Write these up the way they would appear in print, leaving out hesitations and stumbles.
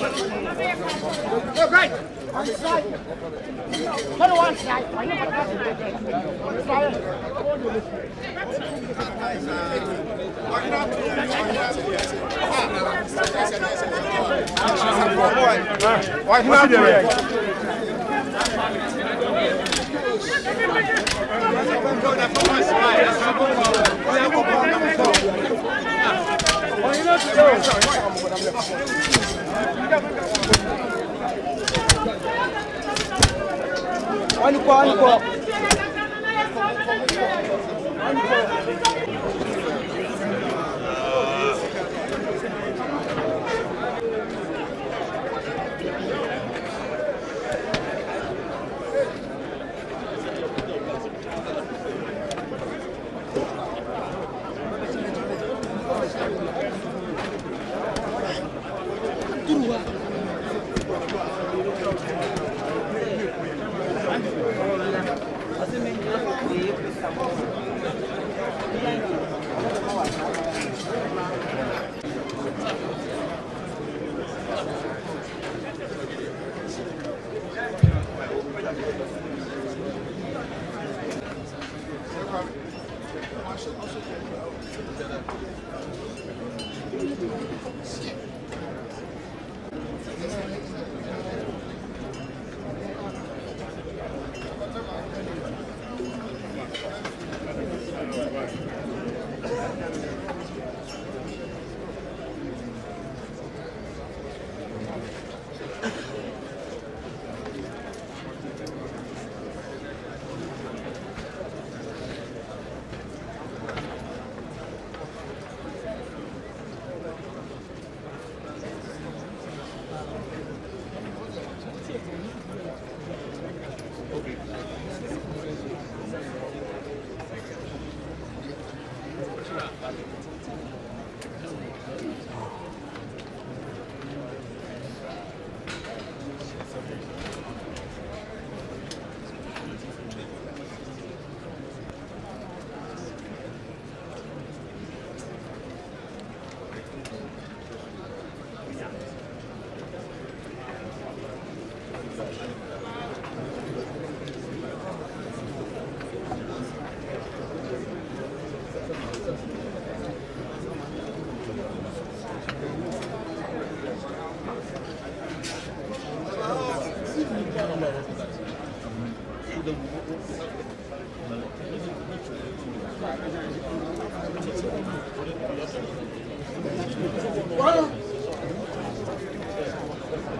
Go great. On the side. Put it one side.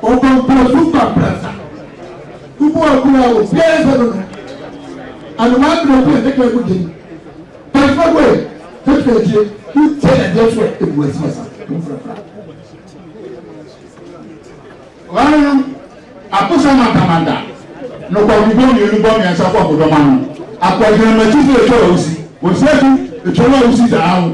Otumfuo prasa. Kubu akula o pieza no. And one group take a good thing. But for way, take a day, you tell a day for it was massa. One apusa matamanda. No kwa biboni yuliboni ya sapo Abodomhene. Akwa jina machizo echola usi. Osetu echola usi za hao.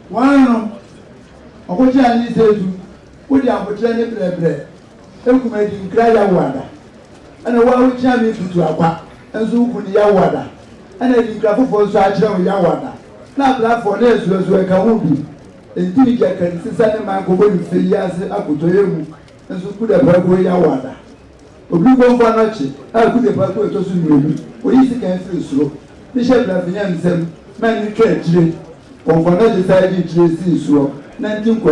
One, of which I need to put the opportunity bread, ekumating Kraya water, and a while which I need to aqua, and so could Yawada, and I think for such a Yawada. Not that for this was where Kamubi, and Tija can see Sanama go and say yes, I could to him, and so put a Bagway Yawada. Obi go for noche, I could have put to swim, or easy can feel slow. Bishop Lafian, man, you can't. Confirmation decided to see so 19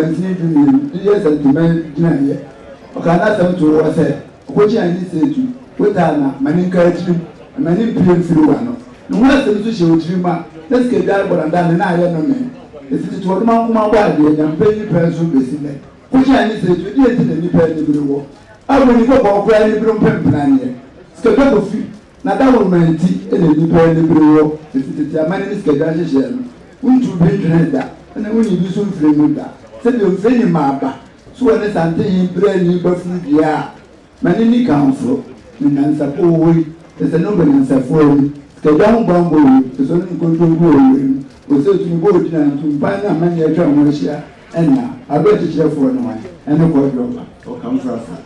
years and demand Okana some to was said, which I need to put Anna, Maninka, and many people through one. No one to show Trima, let's get that one and done an iron man. If it was my body and pay person basically, which I need to do it in the Nipper war. I will go for crying from Pempan here. Scott of you, not that woman tea in the Nipper war, if it is a man is Gadasha. Unto be that, and when you do some frame that, send your friend mapper. So when it's anti brand new buffalo, yeah, many council, in answer, oh, there's a noble answer for me. The down bamboo is only control, was certainly voting and to find a man yet from Russia, and now I bet it's here for no one, and no quadruple, or come from.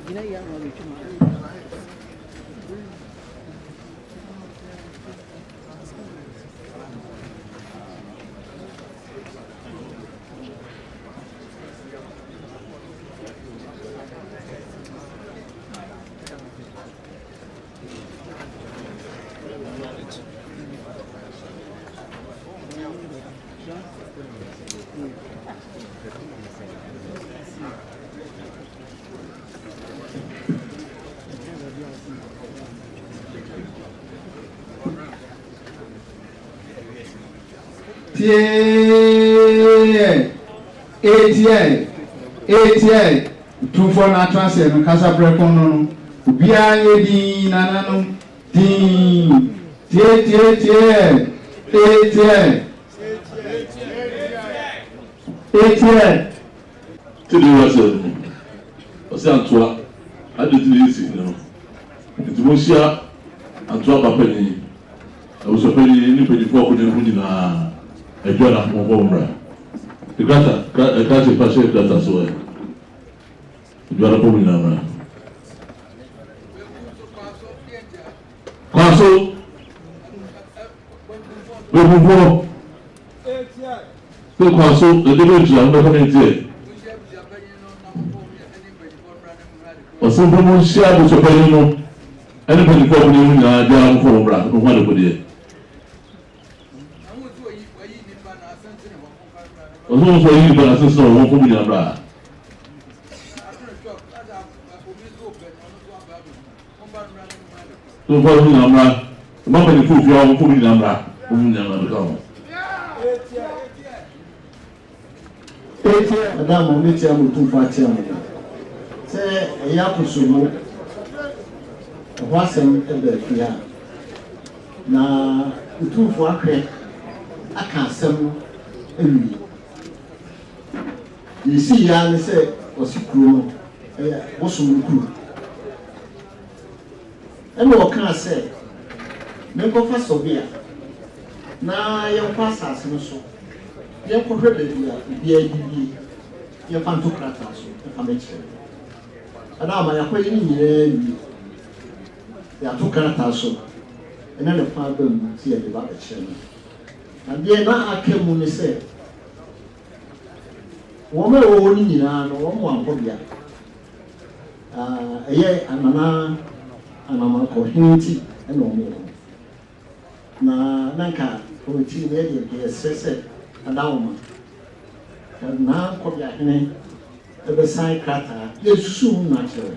Yine yanmalı için. ATI Otumfuo na transfer no kasa prekono no ubia yedi nanano din ATI Tell you what's Antoa. I didn't listen, you know. It's Mosia Antoa Papeni. I was a penny in the for a joint of Mombra. The Grata, a classic passion that as well. You are a woman. Council. Otumfuo. The council, the village, and the community. Otumfuo share with your penny. Anybody for me, down for Bra, no matter what it is. Also, you can assist on one for me, Bra. So, for me, Bra, Mamma, the food you are for me, Bra, whom you never come. Madame, meet you with 2 parties. Say, a yakusumo. Wasn't ever clear. Now, Otumfuo akre aka asem ewi. You see, ya say osikuro wosumukuru. And what can I say? Member for Sobia. Now, your passes so. Your correct, your pantocratas, if I make sure. And now, my acquaintance. There are 2 characters, and then the father see at the back channel. And then I came when they said, Woman only in one phobia. A year and an community and no more. Nanka, for a teen lady, he said, and now, and now, Kobiak, the side crater, is soon natural.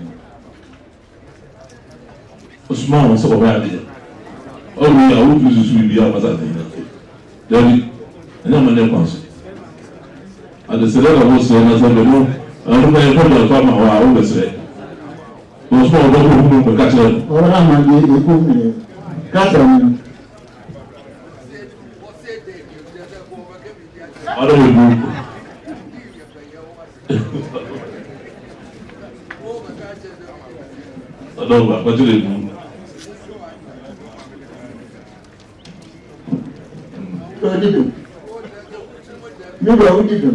Small and so bad. Oh, we are going to be able to Daddy, and I'm an airport. And the Senator was saying, as I know, I don't know if I found my own say. Those small people who catch them. Or I'm going to put me. Catherine. I don't know. I don't know what you do. You go, you do.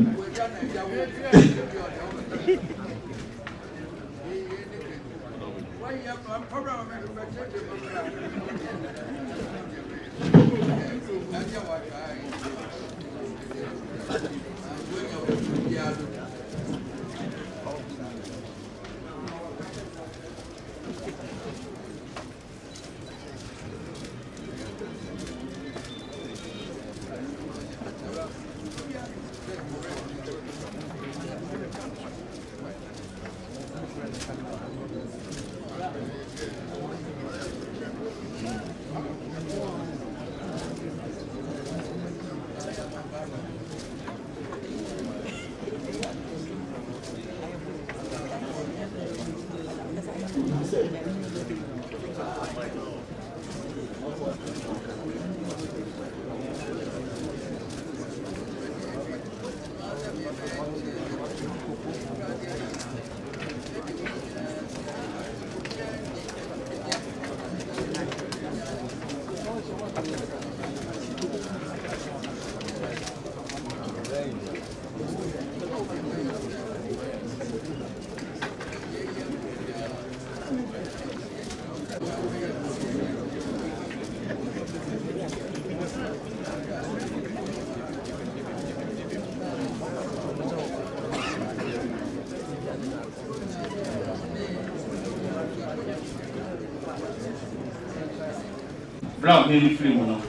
Brown, maybe free one.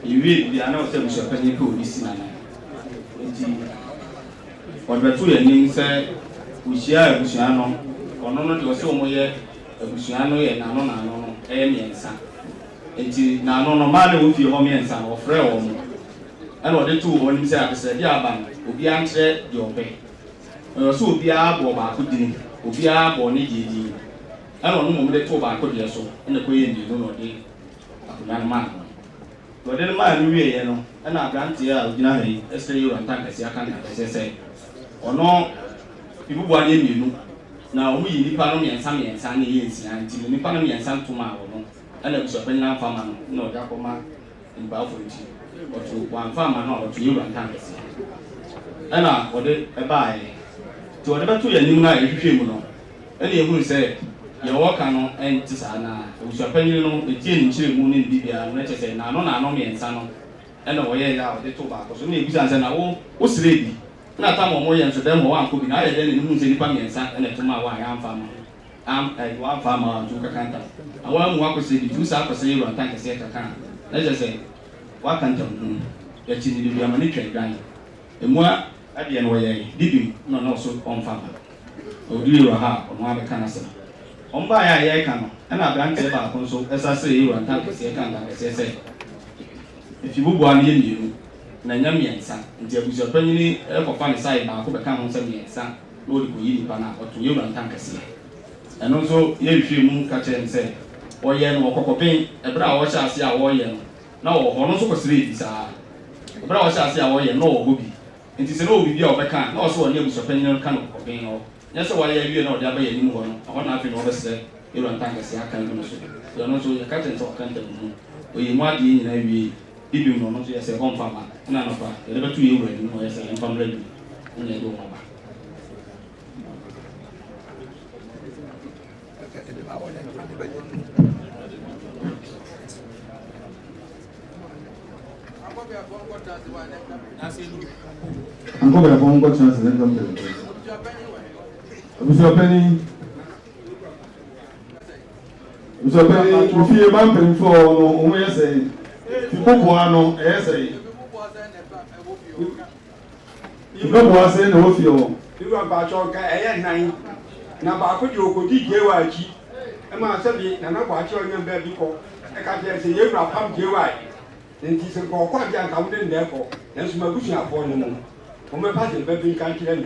Iwi bi ana ose bushapani ko isi nana. Enti odbeto ye nim se bushia bushia no ono no de ose omoye bushia no ye nano no miensa. Enti nano no ma na wo fie ho miensa no ofre wo mo. Ana ode tu wo nim se akese dia aban obi antre de obe. So obi abo ba ko din obi abo ne didi. Ana ono mo de to ba ko de so na ko ye ndi no de akunan ma. Ode no ma no wie ye no ana grante a ogina ha yi esere yo antan kase aka na kase ono ibubu ade mienu na omu yi nipa no miensa na ye nsia nti nipa no miensa ntoma wo no ana busopa nyina fama no na ode akoma nipa afo nti oto wan fama no oto yo antan kase ana ode eba ye ti ode beto ya nim na ehwehwe mu no ana ehuru se ye woka no enti sa na busopa nyina no etie ni chire mu ne bibia no chese na no miensa no ana wo ye ya ode to ba ko so na ebusa se na wo sire bi na ta mo ye nso dem ho anko bi na ye de ne mu nse nipa miensa na tuma wa ya amfama wa amfama ju kakanta awa mu akose bi tu sa akose yero antan kase kaka na je se wa kanta mu ya chi ni bi amani twa gan emua ade no ye dibi no so onfama odi yero ha ono abe kana se omba ya ye ka no na abante ba ko so esa se yero antan kase kaka kase se efibubu an ye mienu na nya miensa nti abuso panyini ekofa ne sai ba ko be kan ho se miensa no odi ko yi nipa na oto ye wura ntan kase eno nso ye hwe mu ka che nse oye no okokopen ebra a wo sha ase a wo ye no na wo ho no so ko sire di sa ebra wo sha ase a wo ye no wo hobi nti se no obi bia wo be kan na wo so wo ne abuso panyini kan okokopen ho nya se wo ye wie na odi aba ye nim ho no ho na afi no wo be se ye wura ntan kase aka no so yo no so ye ka che nse o kan ta mu oye mu adi nyina wie ibi no no so yese konfama na no fa ele betu ye wura ni no yese konfama ready nya do mo ba Anko be bongo chance then come to. Abusopeni ufie mampem fo no omo yese ipopo ano ese ipopo ase na ofie o iwa ba cho ka eye nan na ba ko di okodi jewa achi e ma se bi na na kwa chi onye mba bi ko e ka je se ye bra pam jewa nti se ko kwa dia nka wode nde ko na so magusu afo no mo o me pa de be bi kan kire ni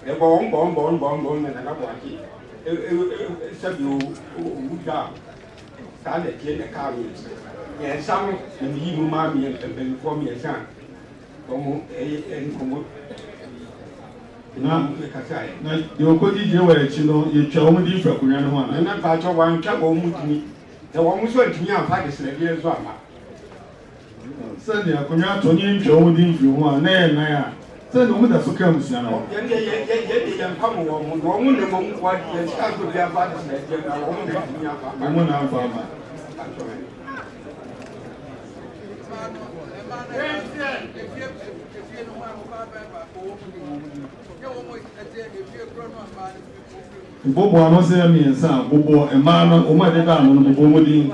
e bo na na kwa chi se bi o wuda ka le tie ne ka wi ye sam ni yi mu ma mi e be ko mi e san ko mo e ko mo na yo ko di je wa echi no ye twa o mu di fra kunwa no ho ana na ba cho wan twa o mu dini e wo mu so ntimi amfa de sele bi zo ama sani akunwa to ni twa o mu di fri ho ana e na ya sani o mu da so ka musia na ye mpa mo wo mu ne mo kwa ye ska ko bi amfa de sele bi na wo mu de ntimi amfa o mu na amfa ma bobo ano se miensa bobo emano o ma de da no bobo modi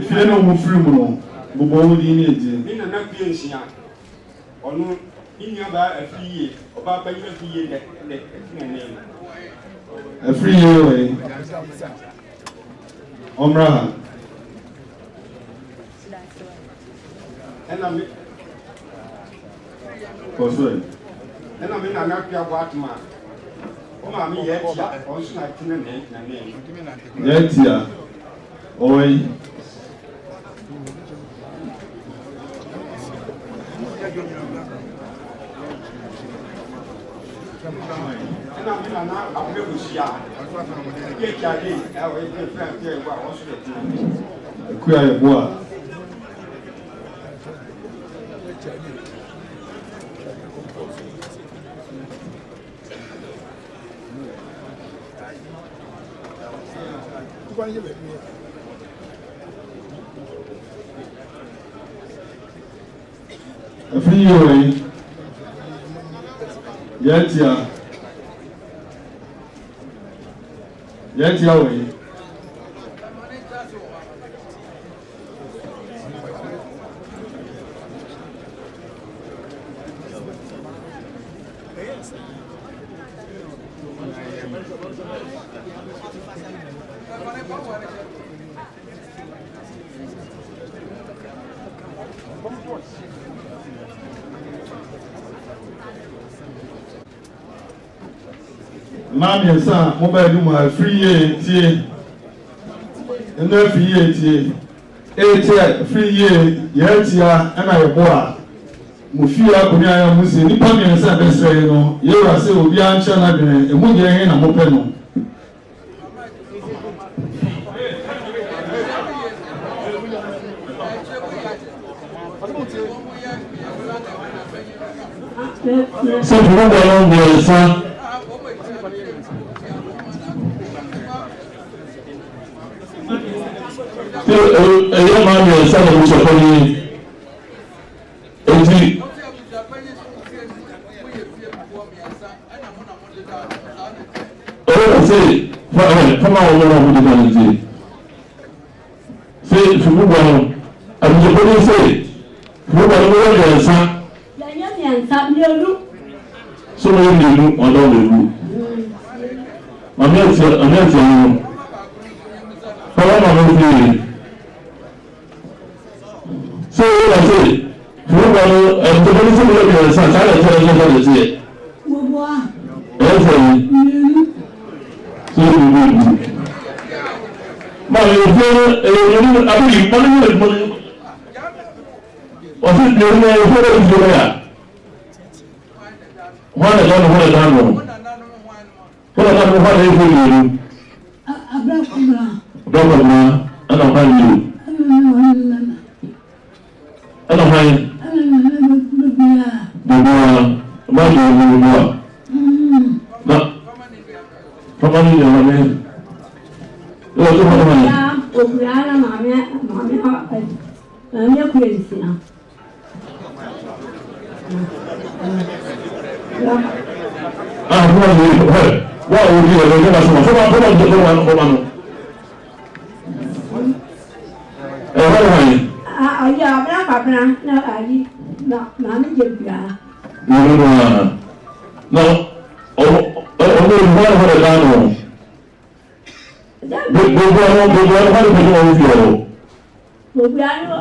fie no mo firi mu no bobo modi ni eje ni na na pie nsia onu ni aba afiye oba ba yi afiye ne afiye we omra ena mi koso ena mi na na pia kwa atma o ma mi ye tia o su na tine ne na ne ye tia oi ena mi na na abule busia ye tia ye e o ye friend ye wa o su de tine ku ya boa Free away. Yetia way. Mammy and son, mobile my free year, and then free year, 8 free year, Yetia, and I boy. Mufia, Kunia, Musi, Nipami and San Besreno, Yera say, will be answered, and Mudia and Mopeno. So, you know, the son. Ẹyẹ máa ń yẹ sábà ní sọ̀kọ́ ní etí. Ọ̀rọ̀ ṣe fọ́nmà wọn lọ́wọ́ ọ̀hún nígbà nìyí. Ṣé ìfúnpọ̀ náà àbùsọ̀kọ́ ní ṣe ìfúnpọ̀ náà wọ́n yẹ ẹ̀sá. Lẹ́yìn ní ẹ̀sá ní olú. Sọ́wọ́n yẹn lè lu ọ̀dọ́ lè lu. Àmì ẹ̀tì ẹ̀yìn. Ọlọ́run àwọn fi rè. Ṣé o yà ṣe ìfúnpọ̀ náà ẹ̀ẹ́dẹ́gbẹ́ ní sọ́wọ́n yẹn ẹ̀sá sáré ẹ̀sá ẹ̀sá ẹ̀sá ẹ̀sá ẹ̀. Gbogbo wa. Ẹ̀sẹ̀ yìí. Ṣé o yẹ ìlú? Máa yẹ fún ẹ̀yẹ ní abúlé mọ́lẹ́mọ́ ìmọ̀lẹ́. Ọ̀sẹ̀ ìdílé ní ẹ̀yẹ fún ẹ̀yẹ ìdílé yà. Wọ́n lè dáná wọ́n lè dáná. Wọ́n lè dáná wọ́n lè fún ìlú. Abúlé Dọ́gba ẹnà ọ̀hán yìí. Ẹnà ọ̀hán yìí. Gbogbo wa má lè wọ gbogbo wa. Na fọmọ ní ìyàwó mi. Yóò tó fọmọ yìí. Òkúra ara màmí ẹ̀kúrẹ́ ìsìn náà. Ah, fọmọ yìí wọ́n ò rí ẹ̀rọ ìjọba sọ̀rọ̀ fọmọ ìjọba wà ní fọmọ nù. Ẹ̀rọ wọ̀nyí. Ọ̀yọ́ ọ̀bẹ̀rẹ̀ pàpẹ́rẹ́ náà àyí màmí jẹ bìrà. Ìlú nù wà. Nà ọ̀gbọ́n ìfọwọ́ ìfọwọ́ ìdáná. Gbogbo ọ̀nà wọ́n lè fi wọ́n fi ọ̀rọ̀. Gbogbo àná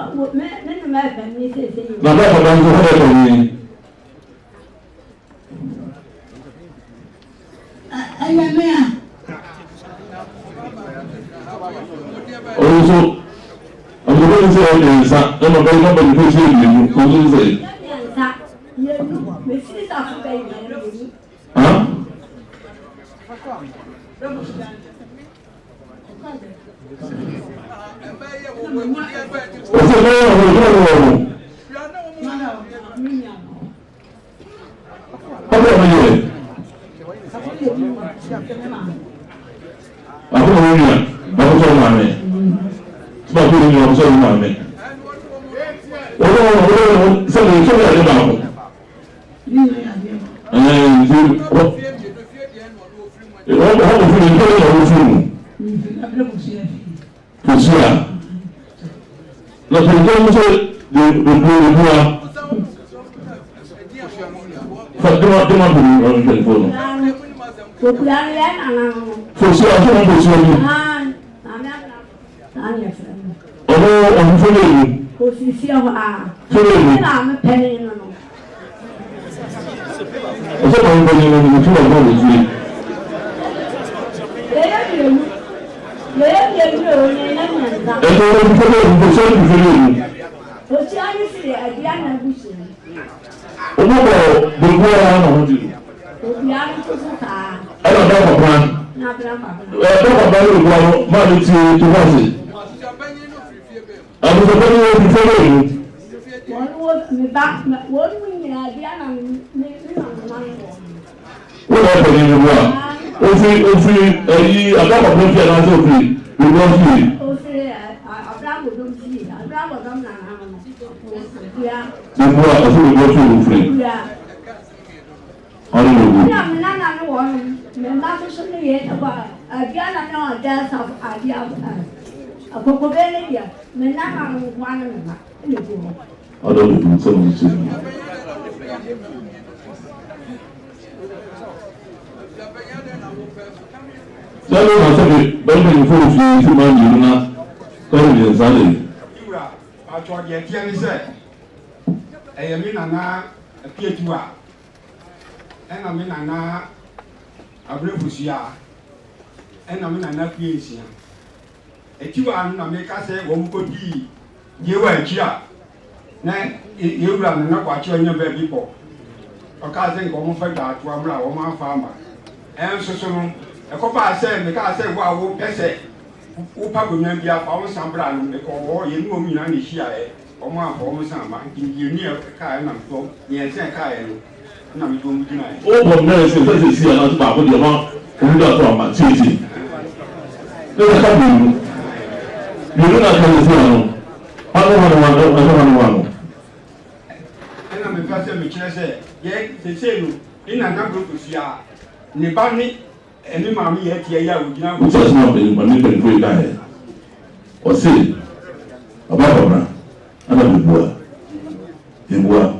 mẹ́nu mẹ́fẹ̀ ní sèse yìí. Nàbẹ́ àkọ́kọ́ ń sọ fún ẹ̀rọ yìí. Ẹyẹ mẹ́à. Oríṣi ọ̀gbọ́n ní sẹ́yìn ọ̀dẹ̀ ìsá ẹ̀mọ bẹ́ẹ̀ nọ́mbà ní fún ṣé ìlú kò tó ń sẹ́yìn. Òsè bẹ́ẹ̀ ọ̀rọ̀ ìjọba ọ̀rọ̀. Ọbẹ̀ mi yẹ. Àbúrò mi yà bàbá sọ̀rọ̀ màmí. Tí bàbá mi yà bàbá sọ̀rọ̀ màmí. Olóòwò sẹ́ni ìṣòro yà ní bàbá. Wọ́n kò fún mi kí wọ́n fún mi. Kò sí à. Lọ́sọ̀ ìjọba ń sọ gbogbo ìlú wa. Dima buru ọ̀rọ̀ tẹlifóònù. Gbogbo àná yẹn nàná. Kò sí à fún mi kò sí ọdún. Ọ̀dọ́ ọ̀hún fún mi ìlú. Kò sì sí ọ̀hún à. Fún mi ìlú. Ní àmì pẹ́ẹ́nì nínú. Ọ̀sẹ̀ kan ń bọ̀ nínú ìlú tí wọ́n bọ̀ lójú yìí. Ẹ̀sọ́ wọn ti fẹ́lẹ̀ ìlú kò sọ́ọ̀tù fẹ́lẹ̀ ìlú. Òtí ayé sì ẹ̀dí àná gúúsù. Olúbọ̀ gbogbo ọ̀rọ̀ àwọn ọ̀hún ti lù. Òbí àná tó fún ká. Ẹ lọ dọ́kọ̀ plan. Dọ́kọ̀ plan ló gbọ́ ọ máa ní ti tó wá sí. Àbùsọ̀ pé ní wọ́n ti fẹ́lẹ̀ ìlú. Wọ́n mú ìyẹn ẹ̀dí àná nínú àwọn ọmọ wọn. Wọ́n lọ pẹ̀lú ìlú wa. Òfin ẹ̀yí àdọ́kọ̀ plan fi ẹ̀ náà sófin ìlú ọ̀sìn. Gbogbo àkọsí ìlú ọ̀sìn òfin. Ọdún gbogbo. Ọdún gbogbo sọ́nù sí. Sẹ́ni wọ́n sọ pé bẹ́ẹ̀ ni fún òfin tí máa ń yìí ná kọ́rin yẹn sáré. Ìwúra àtọ̀ deɛ tiɛ ni sɛ ɛyɛ mi nana pietu a ɛna mi nana abirefusia ɛna mi nana pie nsia etiwa ano na mi ka sɛ wɔn ko di yewa akyi a na yewura nana kɔ akyi ɔnyɛ baabi kɔ ɔka sɛ nka wɔn fɛ da ato amuna a wɔn afa ama ɛnso so no ɛkɔba sɛ mi ka sɛ wo a wo pɛ sɛ wo pa gonya bi afa wo sambra no me ko wo ye nu omu nyina ne hia e o ma afọ wo samba nti ye ni ka e na to ye se ka e no na me to mu dina e o bo na se se si ana ba ko de ma o mu da to ama ti ti ne ka bi mu ni na ka se ano ano ano na me fa se me kire se ye se no ina na group sia ne ba ni ẹni maa mi yẹ tiẹ yá òjìnà. o sọ sọ pé màmí pẹ̀lú fún ìdá yẹn ọ̀sẹ̀ ọba bàbá ana bìbúà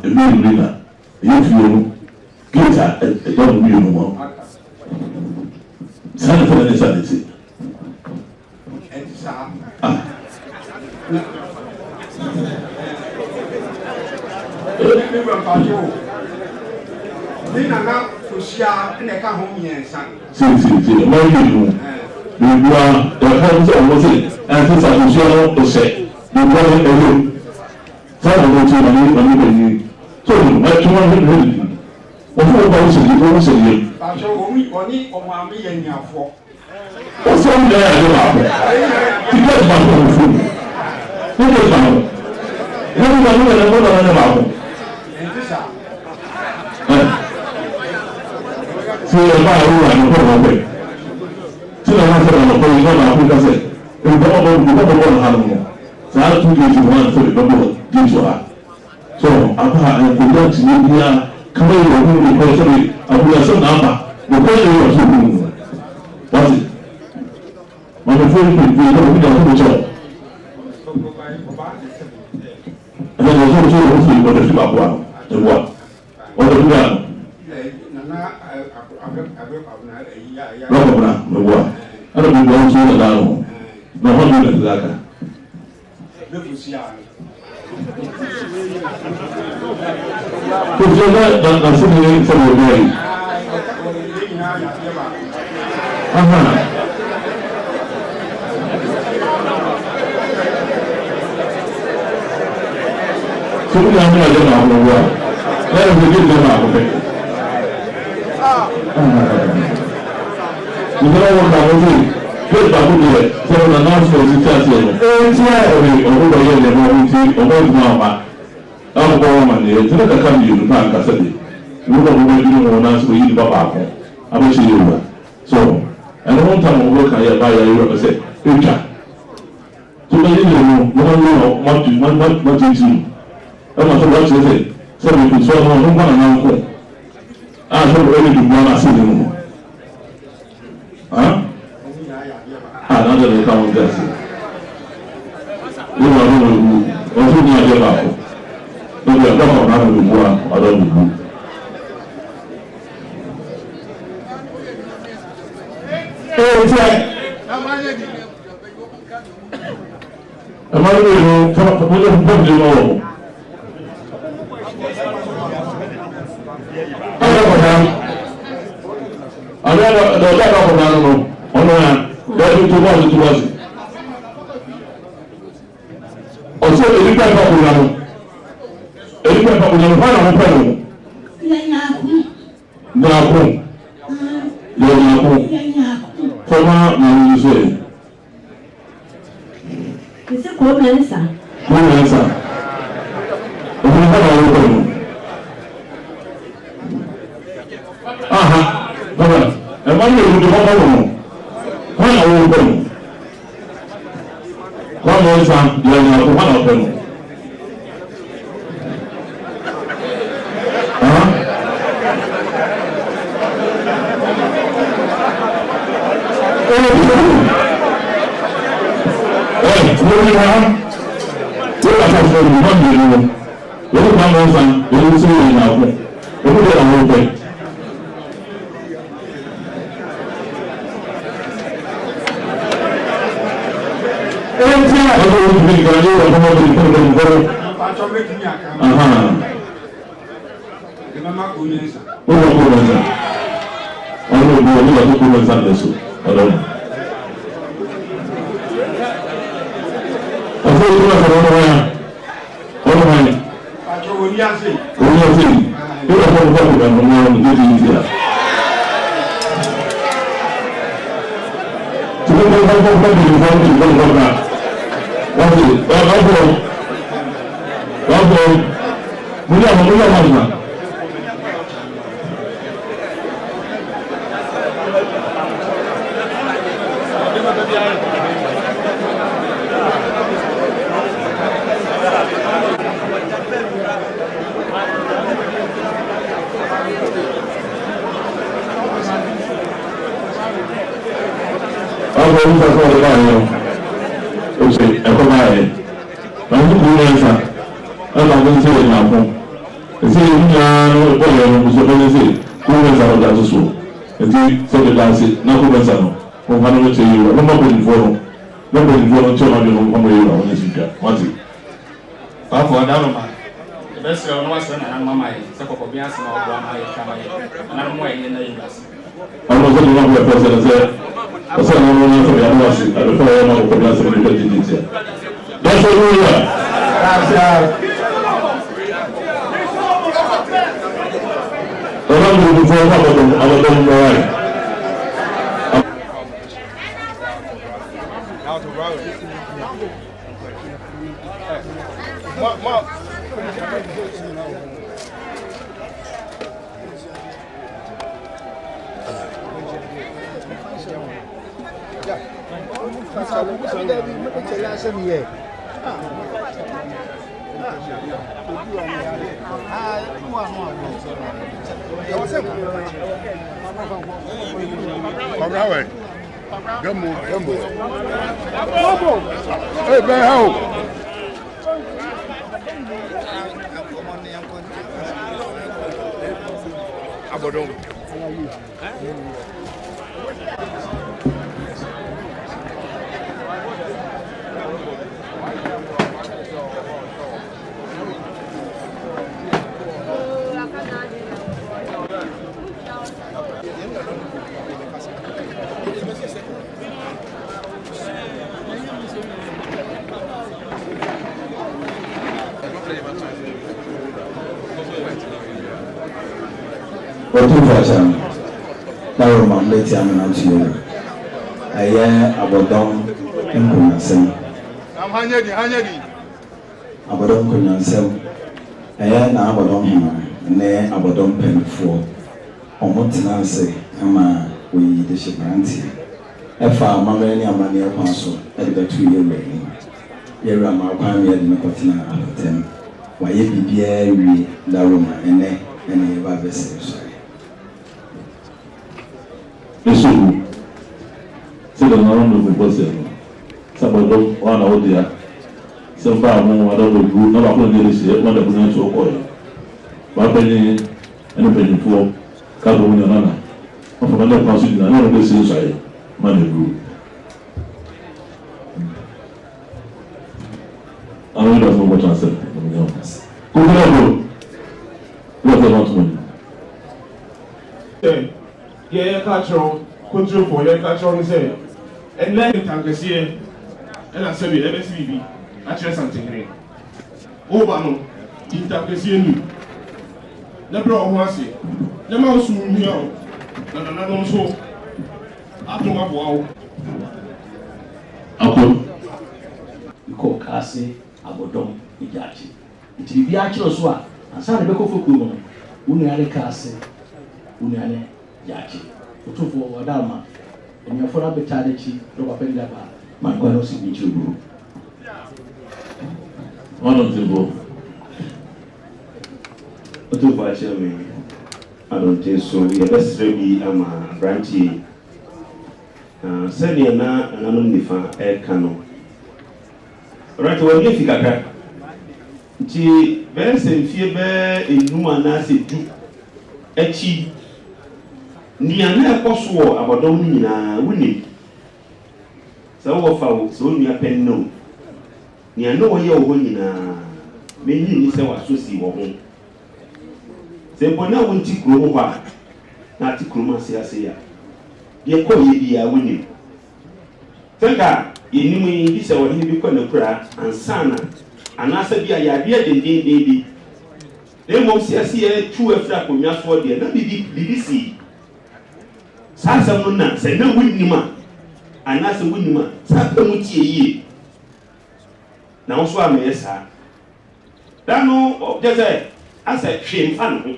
èmi ìlú nà èyí fi omi géètì ẹ̀dọ́ mi bí omi mọ́ sáà fẹ́rẹ́ ní sáà létí. ẹ ti sá. ní bá pàṣẹ o ní nana òṣìṣẹ́ ẹnì ẹ̀ka hó mìíràn. Si, ọmọ yìí nù gbogbo a ẹ̀ka ń sọ ọmọ sí ẹ̀ka ṣàkóso ọ̀sẹ̀ gbogbo ẹ̀rọ sáà ọmọ tí wọ́n ní bẹ̀yìn tó ní ẹ̀tún wọn ní ìlú wọ́n fún ọba òṣèlú tó ń ṣèlú. Pàṣẹ òní ọmọ àmì yẹn ní àfọ. Ó sọ ń bẹ̀rẹ̀ ẹ̀rọ àpò tíkẹ́ ìgbà tó ń fún un nígbà ìgbà wọn wọ́n ní ìgbà tó ń bẹ̀rẹ̀ ẹ̀rọ àpò. Tí ẹ bá ẹrú wà ní ọ̀pọ̀ ọ̀pẹ̀ tí ẹ máa sọ̀rọ̀ ọ̀pọ̀ yìí náà máa fún kásẹ̀ olùkọ́ ọ̀pọ̀ bọ́ọ̀lù hàn mọ́ sáà tún lè ti wọ́n àti ìgbà bọ́ọ̀lù géèjì wa so àbá ẹ̀kọ́jọ́ ti ní bí i káwé ìwọ̀n ní ìkọ́ sọ́rọ̀ àbúrásọ́ náà bà òkú ẹ̀yẹ wọ̀ sí òkú wọ́n ti wọ́n ti fún ìpè ìpè ìjọba ìjà tó jọ ẹ̀fọ́ tó tó tó fi ọ̀dọ̀ sí bàbá ẹ̀wà ọ̀dọ̀ sí bàbá lọ́kọ̀ọ́nà lọ́wọ́ ẹ̀rọ gbogbo ọ̀hún tó lọ́dà ọ̀hún náà wọ́n lè lè lága. Kò sí ọ̀gá náà fún mi fún mi bẹ́ẹ̀ yìí. Sọ́kùnrin àwọn ọmọ ẹ̀jẹ̀ náà wọ́n wá ẹ̀rọ gbogbo ìjọba náà wọ́n fẹ́. Ìjọba wọn kà wọ́n fún pé ìpàkó rẹ̀ sọ̀rọ̀ náà náà sọ̀rọ̀ sí tí a ti ẹ̀ lọ. Tí a ọ̀rẹ́ ọ̀gbọ́dọ̀ yẹ ẹ̀lẹ́mọ̀ ọ̀hún tí ọmọ ìgbìmọ̀ àmà láwọn kọ́ wọn mà nìyẹn tí wọ́n kàkà mi yòó náà kásẹ̀ dé. Ìwúkọ̀ gbogbo ẹbí ni wọn náà sọ yìí ní bàbá àkọ́ abẹ́sẹ̀ yóò wà. Sọ̀rọ̀ ẹni wọ́n ta wọn kàn yẹ báyà yóò rẹ̀ sẹ̀ ẹ̀ka. Tó bá yẹ lẹ́nu wọ́n lé mọ́tò ìtì ẹ̀ máa tó wá ti ẹsẹ̀ sọ̀rọ̀ ìkùsọ̀ ọmọ ọdún gbọ́nà náà kọ̀. Sọ̀rọ̀ ẹni dùn mọ́ àṣì nínú. Another day come with us. You are going to also be a level. So we are talking about the war or the war. Am I going to put a book in all? I never the level of animal on one. Lọ́dún tó bá ọdún tó bá sí. Ọ̀sẹ̀ èyí pẹ́ ìpapò ìlànà. Èyí pẹ́ ìpapò ìlànà fún àwọn pẹ̀lú. Nyàkùn. Yẹ nyàkùn. Fọ́nmá màá yí sọ yìí. Ìsì kò mẹ́nsà. Kò mẹ́nsà. Òfin fún àwọn pẹ̀lú. Aha, bàbá, ẹ̀ máa ń lè wùdí fọ́nmá wọ̀. Wọ́n yà wọ́n bẹ̀rù. Wọ́n mọ̀ nsá yẹn ní àkókò náà bẹ̀rù. Wọ́n ní wọ́n yà fà fún mi wọ́n yẹ wọ́n. Wọ́n kọ́ mọ̀ nsá yẹn ní sọ́wọ́ yẹn ní àkókò. Wọ́n yẹ àwọn bẹ̀rù. Maybe can you come over the program? Hey, man, how? Abodomhene. Otumfuo na Roma mbeti amanantuo aye abodom nkunansem abodom nkunansem aye na Abodomhene ne abodom penfuo omotenanse ama we de shibranti efa amamere ni amane ekwanso edebetu yewe yewra ma kwan ye de kotena atem waye bibia wi na Roma ene ba bese Isso, se não não vou fazer, sábado ou na outra, se não vai um ano do grupo, não vai poder descer, não vai poder ser o coi. Vai pedir, não pedir for, cada um na na, não vai poder fazer nada, não vai descer sai, mas do grupo. A não ir para o chance, não. Como é que eu vou fazer muito? Yeah, cultural, Otumfuo, yeah, cultural, say, and let him tank us here, and I said, MSVB, I share something here. Over no, in tank us here, the bro was it, the mouse room here, and another so, after my wow. Uncle, you call Cassie, Abodom, Ijachi. It will be actual swap, and some of the Bekwai, Uniale Cassie, Uniale. Yachi. Otumfuo wadama. Eni afora betade chi do bapenda ba. Mankwa no signature group. One of the go. Otumfuo acheme. I don't think so. We have best be ama branchi. Send na nanu nifa kano. Right, we get fikaka. Nti be se mfie be enuma na se du. Echi Niana Koso, Abodomhene, winning. So, so nua pen no. nea no ye wo nyina menyi ni se wa so si wo ho se bona won ti kuro ho ba na ti kuro ma se ase ya de ko ye bia woni tenga yenimu yi se wo ni bi ko na kura ansana anasa bia ya de dendendende de mo se ase ye tu afra konwa so de na bibi si sasa no na se na wonima anasa wonima sa pa mu tie yie na wo so ameye sa dano objeze asa hwemfa no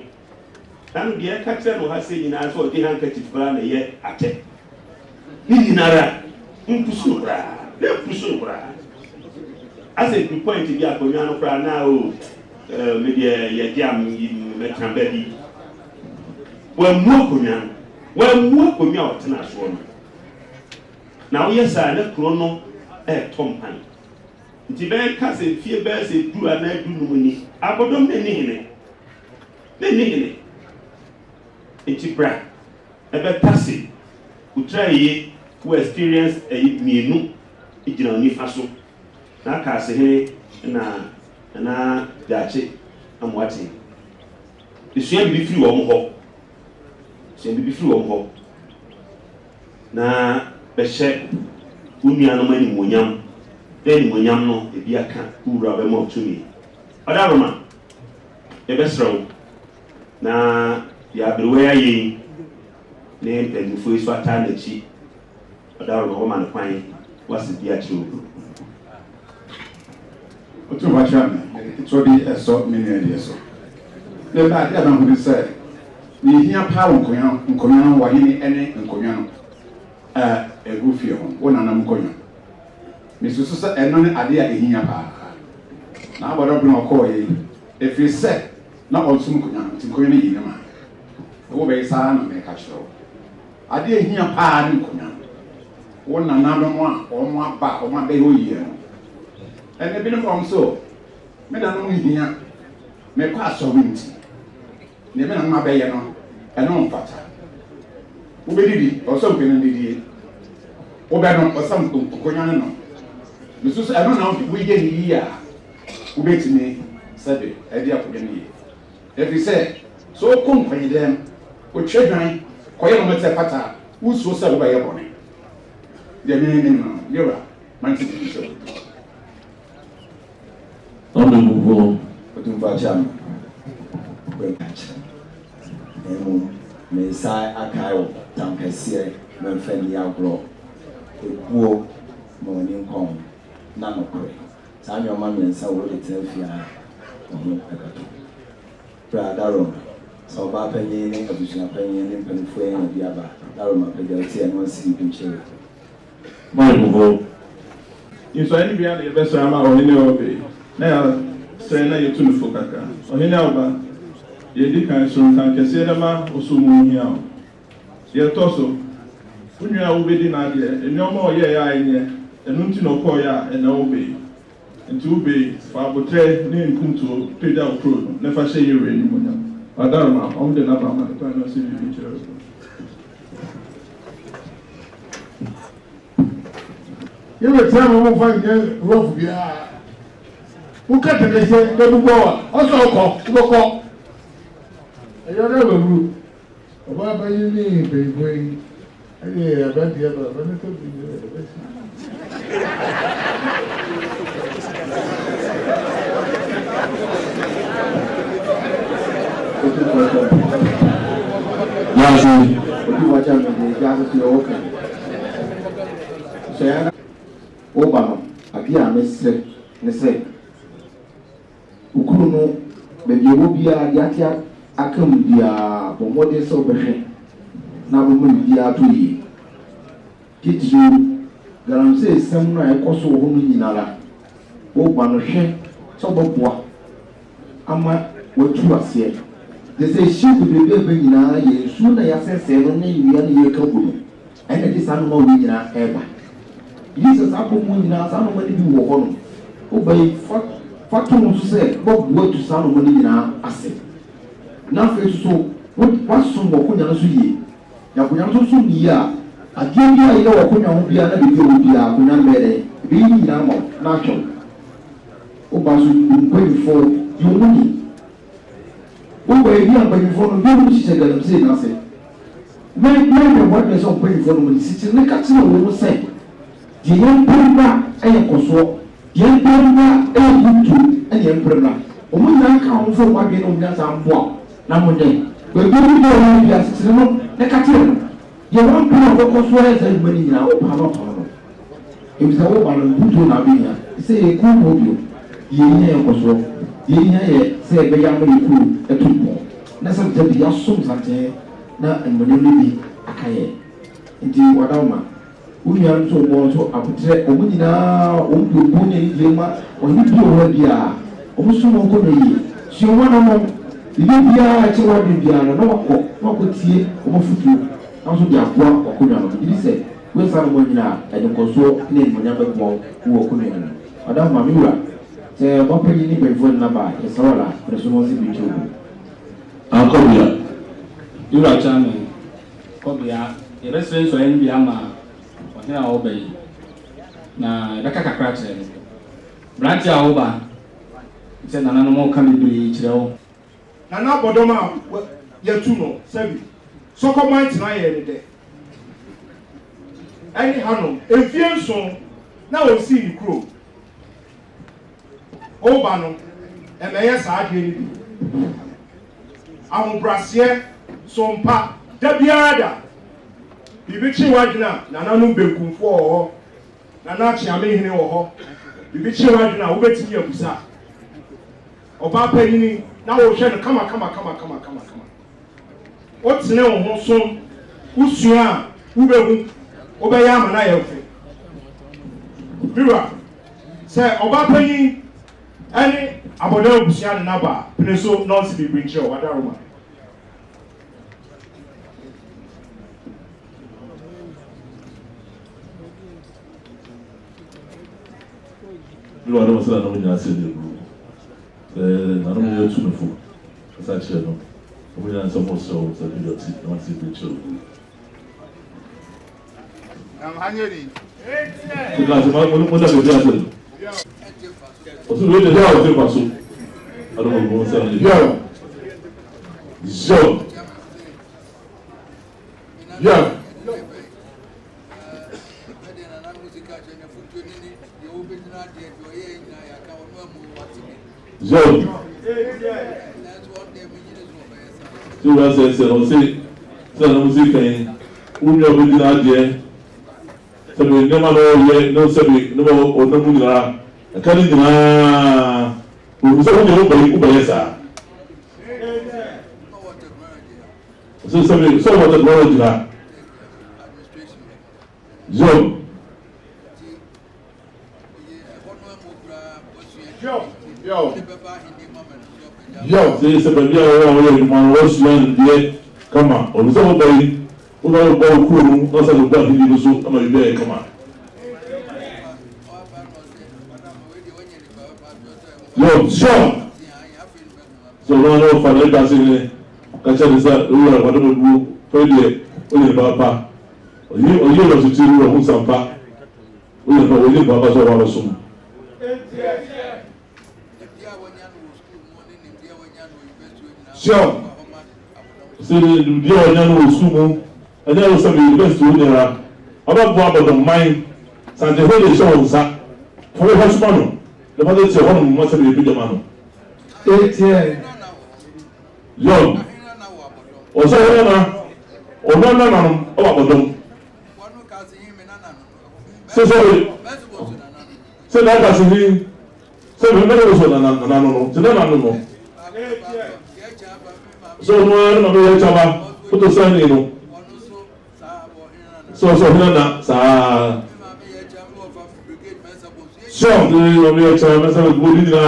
dano de ka kire no ha se nyina so de handkerchief bra na ye ate ni nyinara mpusu bra le pusu bra asa the point bi akonwa no bra na o me de ye jam me tamba bi wa mu akonwa otena so no na wo yesa na kro no tompan nti be ka se fie be se du ana du no ni Abodomhene ne nti bra ebe tase utraye wo experience mienu igina oni faso na ka se he na dache amwate isua bi firi wo ho na be she unia no mani monyam den monyam no ebi aka ura be mo tumi adaroma e be sraw na ya brewe ayi ne mpanyifo iso ata na chi adaroma wo man kwan wasi bia chi Otumfuo chama so di eso mini eso le ba dia ban hu se ni hia pa nkonya no wa hini ene nkonya no egu fie ho wona na mkonya misusu se eno ne ade a ehia pa na Abodomhene okọ ye efiri se na onsum nkonya nkonya ne yina ma wo be sa na me ka chiro ade ehia pa ne nkonya wona na no mo a o mo aba o ma be ho yie no ene bi no from so me da no hia me kwa so winti ne me na ma be ye no eno mfata wo be didi o so nkene didi wo be no o sam nkonya no misusu eno na wo ye ni ya wo be timi sabe e dia ko ni every say so kom kwani dem o twedwan koye no mete pata wo so se wo be ye bone de me no yora man ti so Otumfuo Otumfuo chama Bekwai emu mesai akayo tankese memfani agro ekuo moni nkon na nokore sa nyoma mensa wo de tafia omo akato pra daro so ba panyin ne abusua panyin ne mpanifo na biaba daro ma pega tie no si pinche Otumfuo Inso any bia na yebesa ama ohene obe na ya sɛ na yetu no fokaka ohene oba yedi kan so kan kese na ma osumu hia o ye toso unwa wo bedi na de enyoma oye ya enye enu nti no kɔ ya na obe nti obe fa botre ne nkunto peda okro na fa hye yere ni monya adarma om de na ba ma to na se bi chero yewe tama mo fa nge rofu bia uka tenese ke bugo oso ko ayo na buru oba ba yini Bekwai aye abandi aba bana to bi Otumfuo chama de gaso ti o kan so ya oba no abia mesre ne se ukuru no be bi wo bia dia akam bia bomode so behwe na bomo bia to yi kitiju garamse sem na ekoso ho no nyinara oba no hwe so boboa ama watu ase de se shibu de be nyina ye su na ya sese no na yiya na ye ka bu ene di sanu ma wo nyina eba Jesus apomu nyina sanu ma di wo ho no obai fatu no se bobu watu sanu ma di nyina ase na fe so wasu mo kunya no so yi ya kunya no so ni ya adie bi ayi wo kunya ho bia na bi wo bia kunya mbere bi nyina mo na hwo Obasu mpanyinfo yomuni Oba ebi mpanyinfo no bi mu hyehyɛ galamsey na ase mɛ what is mpanyinfo no mu sisi ne ka tena wo mu sɛ die yɛmpɛmba ɛyɛ kɔsoɔ yɛmpɛmba ɛyɛ gutu ɛne yɛmpɛmba ɔmo nyinaa ka ho fo wadwe no nyinaa sa mboa na mo den baabi bi wɔ bi asese no ne ka tena no yɛwɔ mpɛmba kɔkɔsoɔ ɛyɛ sɛ nyuma ne nyinaa wo pa no ebisa wo ba no gutu na bi nya sɛ yɛ ku mo bio yɛnyɛ yɛ kɔsoɔ yɛnyɛ yɛ sɛ ɛbɛyɛ ama yɛ kuru ɛto pɔ na sɛ sɛ bi asom santɛn na mmɔnyɛ no bi aka yɛ nti wadaw ma wonua nso wɔ nso abotrɛ ɔmo nyinaa ɔmo bi ɔmo ne yie ma ɔne bi wɔ hɔ bia ɔmo so wɔn kɔ na yie sua wɔn anam bibi biara ɛkyɛ wɔn adi biara na wakɔ tie ɔmo futuo na nso de aboa ɔkonwa no ebi sɛ wesa no mo nyinaa ɛde nkɔsoɔ ne mmɔnyɛ bɛbɔ wɔ ɔkonwa no wadaw ma mi wura sɛ ɔpanyin ne bɛnfo no naba ɛsɛwɔla ɛde so wɔn si bi twɛ ogu. Akɔbea yura kyane kɔbea yɛbɛsrɛ nsɔre no bi ama ɔhene a wɔba yi na yɛbɛka kakra kyerɛ no berante a woba sɛ nananom ɔka bebree kyerɛ wo Nana Abodom a yɛtu no sɛbi sɔkɔman tena yɛ ne dɛ ɛne hanom efie nson na osii ne kuro woba no ɛmɛyɛ saa adeɛ no bi ahobraseɛ sompa da biara da bibi kye wadwena nananom benkumfoɔ wɔ hɔ nana kyeamehene wɔ hɔ bibi kye wadwena wobɛtumi abusa ɔbaa panyini na wɔhwɛ no kama wotene wo ho so wosua a wobɛhu wobɛyɛ ama na yɛfɛ mira sɛ ɔbaa panyin ɛne abɔdɔ abusua ne naba pene so na ɔsi biribi nkyerɛ wadaroma Bill, I don't say I know say the I don't know too much. As I share no. We are some so that you see, not see picture. I'm hungry. Because my mother is there. Also, we the house in Paso. I don't know what say. Yeah. So. Yeah. John. Tí o bá ṣe ẹsẹ̀ lọ sí sẹ́nà music ẹ̀yìn, wọ́n ní ọ̀gbìn dín adìẹ, sẹ́bi ní ọmọ náà yẹ ní sẹ́bi ní ọmọ ọ̀nà mu nyinaa, ẹ̀ka ní nyinaa, òkú sẹ́bi ní ọmọ bẹ̀yẹ sá. Sẹ́bi sọ́wọ́ wọ́n tẹ̀ gyina. John. Yo, say baby, I was one day. Come on, or somebody who will go cool, not so bad. He was so there. Come on. Yo, sure. So, no, for the dancing, catch us. We are whatever you for the papa. You was a two who some pa. We are going to Baba so soon. sure. See the dear young Sumo, and there was some best to dinner. About Abodomhene, Santa Fe shows that for the husband, the mother to home must be a big man. 8 years. Young. Or so, or no, or Abodom. So sorry. So that doesn't mean. So we never was no. So no no chaba put sign no so hina sa so no me chaba mesa go di na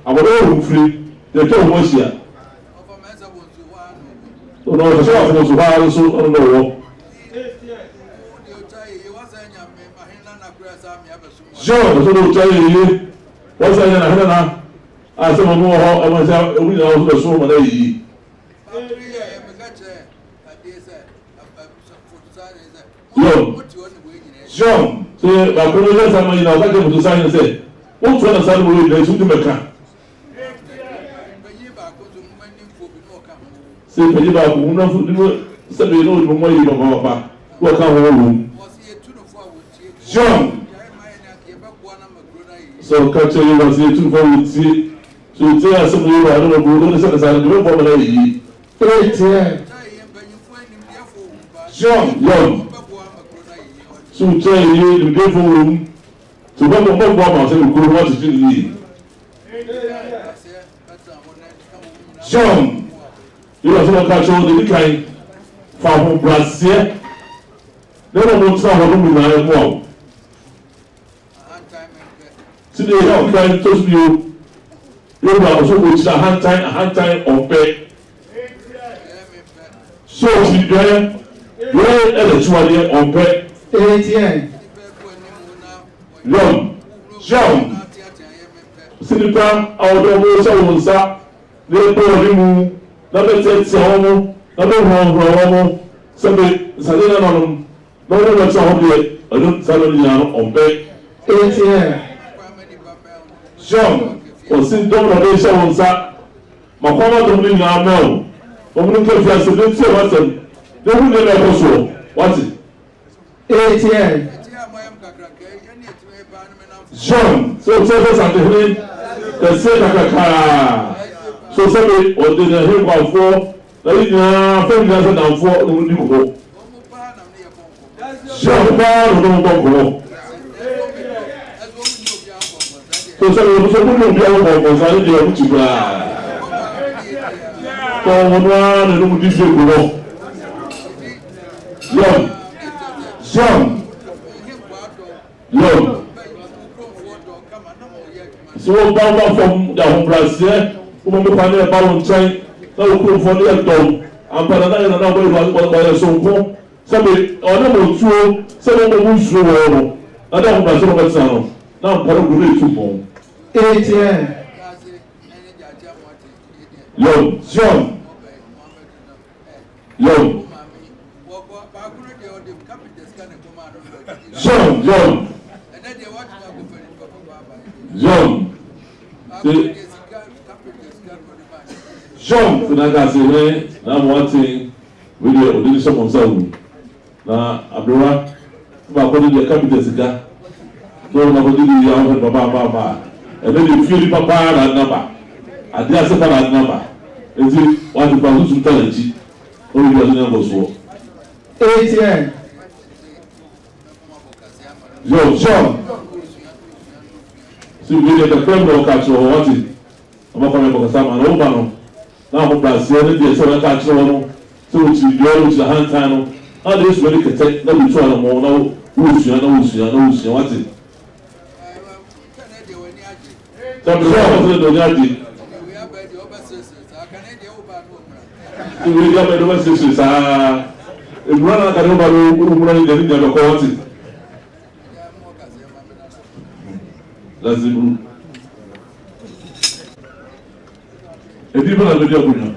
abodo free the to mo sia so no so afọ so ba so no wo so no chai yi wọ́n sọ yẹn na hina na ase mo mo ho e mo sa e wi na so so mo na yi yo sure so ba ko no sa mo ina o ka ke mo sign say wọ́n tún ẹ̀dá sáré wọlé ìdá ẹ̀sùn ní mẹ́ka. ṣé ìpèjì bá kò múná fún nínú sẹ́bi inú ìdìbò mọ́ yìí bàbá bàbá wọ́n ká wọ́n wò ó. John sọ káàkiri yìí wá sí etí fún wọn tí so tí a sẹ́mu yìí wà nínú ọgbọ̀n lórí sẹ́kẹ̀ sáré ìdìbò bọ́ mọ́lá yìí. John so tí a yìí ìdìbò fún wọn so bá bọ́ bọ́ àmà sẹ́ni kúrò wọ́n ti fi nìyí. John yìí wà sọ́kọ̀ káàkiri wọn ní káyìn fàwọn brasiẹ lẹ́nu ọmọ tí àwọn ọdún mi náà ẹ̀ mú àwọn. Sidi yɛ ɔkan tosu bi o yorùbá ọsọfọ kyerɛ ahantan ɔmpɛ so ti dɛ yɛ ɛlɛ tiwadeɛ ɔmpɛ yɔm sinipa awɔdɔ ɔmo sɛ wɔn nsa na ɛbɔ wɔn mu na bɛ tɛtɛ wɔn mu na bɛ hurahura wɔn mu sɛbi nsade na nɔnum na wɔn bɛ tɛ wɔn deɛ ɔno nsa na nyinaa ɔmpɛ. John osi dɔm na ɔde hyɛ wɔn nsa makɔma dɔm ne nyinaa mɛw wɔn no kɛfì ase ne ntie wɔsɛm ne hu ne na ɛkɔ soɔ wɔte. John sɛ o tɛ fɛ santehene kɛseɛ kakrakaa so sɛbi ɔde na ɛhe nkwafoɔ na yi nyinaa fɛn nyinaa sɛ namfoɔ na wɔn di kɔ. John paa na ɔde wɔn bɔ nkɔmɔ. So sɛ wɔn nso wɔn mu bi awɔ bɔnbɔn saa ne deɛ ɔmo ti koraa tɔ wɔn no ara na ɛnum di fie gu hɔ yɔm so wɔn ba fam de ahobrɛaseɛ wɔn mo pa ne ɛba wɔn nkyɛn na wɔn kurofo ne yɛ dɔm ampana na yɛ nana wɔyɛ sonko sɛbi ɔnam otuo sɛ wɔn mo nsuo wɔ no na de ahobrɛaseɛ wɔn bɛtena no na mpɔrɔ gu ne etu pɔn. John finaka se ne na mo ate we de odini so mo nsa wu na abrewa ba ko de capital sika no na ko di ya ho baba ebe de fie ni papa na naba ade ase pa na naba ezi wa ti pa su talenti o ri wa ni ngo so John si we de kwembo ka cho wati ama kwa mbo kasama na uba no na ho brasia ne de se wa ka cho no so ti yo ti hantan no na de so de kete na bi to ala mo na wo sua wati John ọ̀sẹ̀ ló ní àjì. Ìwé ìyá bẹ̀rẹ̀ wọ́n ṣe ṣe sáá. Ìgbìmọ̀ náà kàdé wọ́n bá lọ olùmúra ní ìdẹ̀ní ìjọba kọ́ wọ́n ti. Lásìkò. Ebi bọ́lá ló dé ọkùnrin.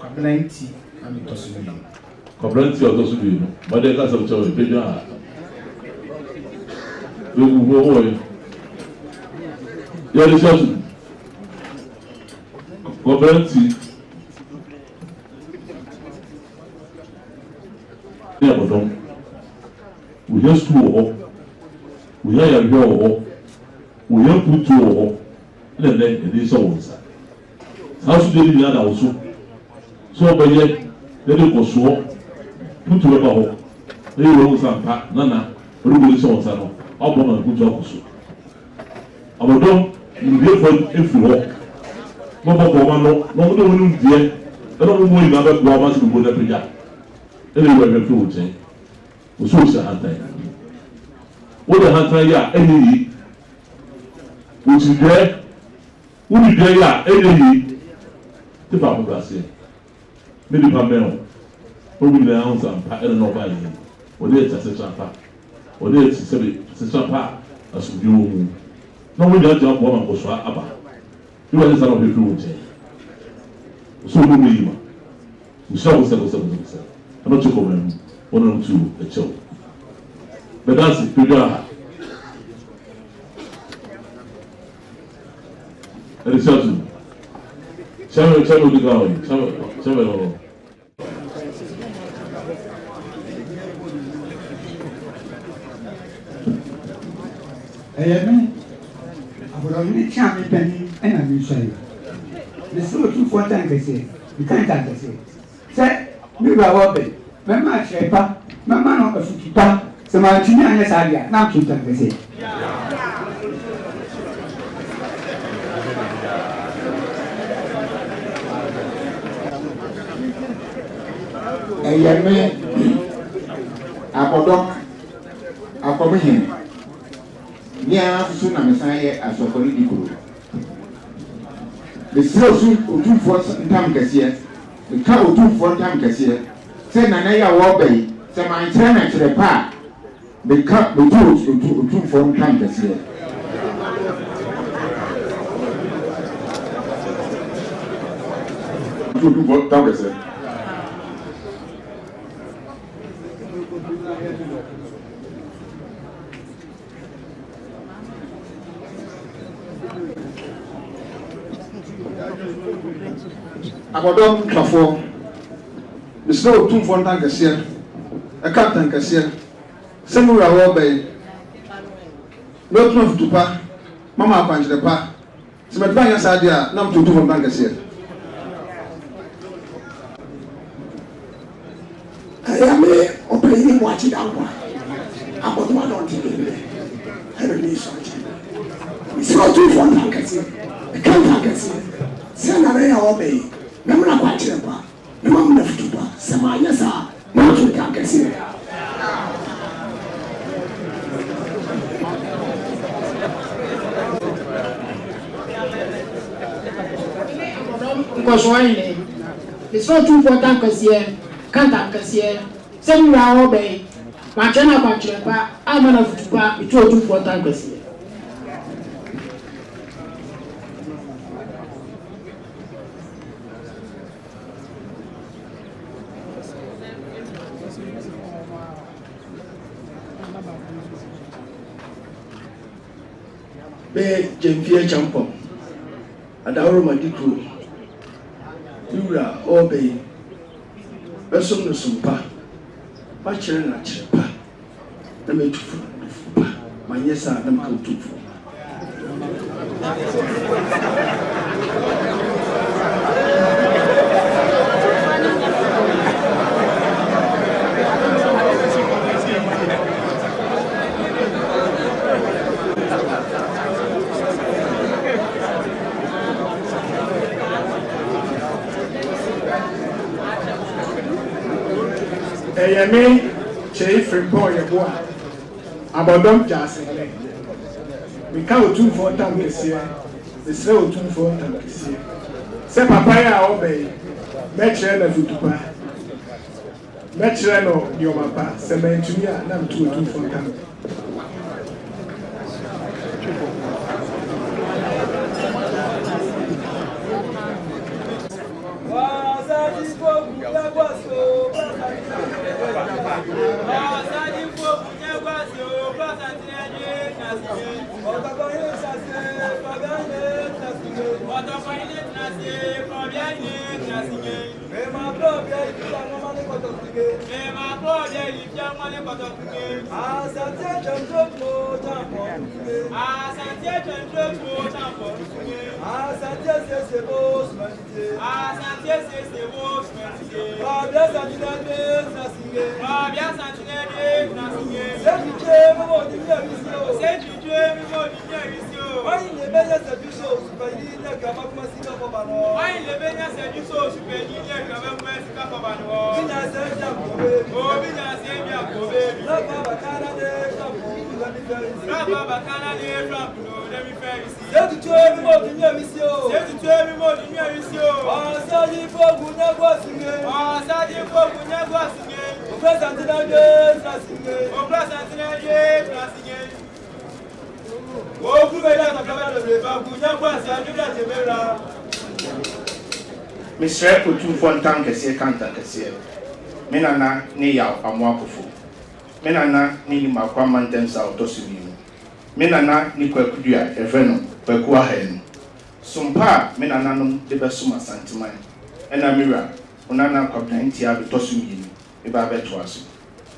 Kọ̀bìlẹ́ntì àmì tọ́sùlùmí. Kọ̀bìlẹ́ntì ọ̀tọ́sùlùmí. Mọ̀dé ká sọ̀rọ̀ sọ̀rọ̀ ìpéjọ àhà. Lókùn owó yẹn. Yẹ́nì sọ́ọ̀tù kọ̀bẹ́ntì ní àbọ̀dọ́m òyẹ́ sùkúù wọ̀ hɔ òyẹ́ ayàwé wọ̀ hɔ òyẹ́ kùtù wọ̀ hɔ ɛnna ɛnɛ ɛdí sɛ wɔn nsa saa so de ni nyinaa na wɔ so so ɔbɛyɛ ɛde kɔ soɔ kùtù bɛ ba hɔ ɛyɛ wɔn nsa mpa nana ɔde wɔn nsa wɔn nsa no ɔbɔ na kùtù akɔ so àbọ̀dọ́m ìdíyẹ fọ efi hɔ bɔbɔ bɔ ɔma no na ɔmo de wɔn nom deɛ ɛna ɔmo mo nyinaa bɛ kura ɔma sɛ ɔmo na pɛgya ɛna ewu ɛhwɛ fi wɔ nkyɛn osu osi ahantan wɔde ahantan yi a ɛnyɛ yi osi deɛ wuli deɛ yi a ɛnyɛ yi te baako do aseɛ ne nipa mɛn o ɔmo nyinaa ho nsampa ɛna na ɔba yi wɔde ɛti asekyerapa wɔde ɛti sɛbi asekyerapa asomdwe wɔ mu na wɔn nyinaa gyina bɔ ɔma nkɔsoa aba ne wɔde sa na ɔhwɛ fi wɔ nkyɛn osu ɔmo mo yi ma ohyia wosɛ ɛna ɔkye kɔmɛ mu wɔn nam tu ɛkyɛw bɛdansi pɛdwa ha Research. Chama de grau aí. Chama não. Abodomhene chame pani ena mi so yi. The so too for time kese. You can't kese. Say mi ba wo be. Mama chepa, mama no afutupa. Se ma tini anya sadia na tuta kese. Eyeme Abodomhene ni asu na mesaye asofori dikuru the sales Otumfuo ntam kese the ka Otumfuo ntam kese se na na ya wo bai se man kire na kire pa the ka the Otumfuo ntam kese Otumfuo ntam kese Abodomhene the slow Otumfuo ntam kese a captain kese semura wo bai no tun futupa mama akwanjire pa se medba nya sadia na Otumfuo ntam kese ayame opeyini mwachi dangwa akoduma don't tell every such it's not too fun kase kan kase sana re ya obey memna kwa chirepa memna futupa sema nyasa na tuta kase because why it's not too fun kase kanta kasiye sɛm wura wo bɛyi ma kyɛ na kwakyerɛ pa ama na futupa itu Otumfuo tan kasiye be jemfie champo adawro madikro wura wo bɛyi Person no sumpa, my children are cheaper. The made to my yes, I am come to. Eyeme chei frimpon ye boa abodom jasele we ka Otumfuo ntam kese the say Otumfuo ntam kese se papa ya obey me kire na futupa me kire no nioma pa se mentumi a na mtu Otumfuo ntam Mr. Otumfuo ntam kese kanta kese menana ne yaw amoakofo menana ne ni makwa mantem sa otosubi menana ni kwakudua efreno kwaku ahenu Sumpa, me nananum, the best summa santimai, and a mirror, Onana Coptantia, the Tosumi, a babet was.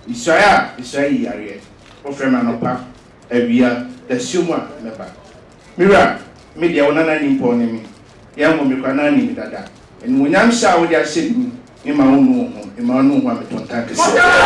Isaiah, Isaiah, or Fremanopa, a via, the Suma, never. Mirror, media Onana imponing me, young Mumikana, Dada, and when I'm sure with your city, in my own home, in my own home, I don't take a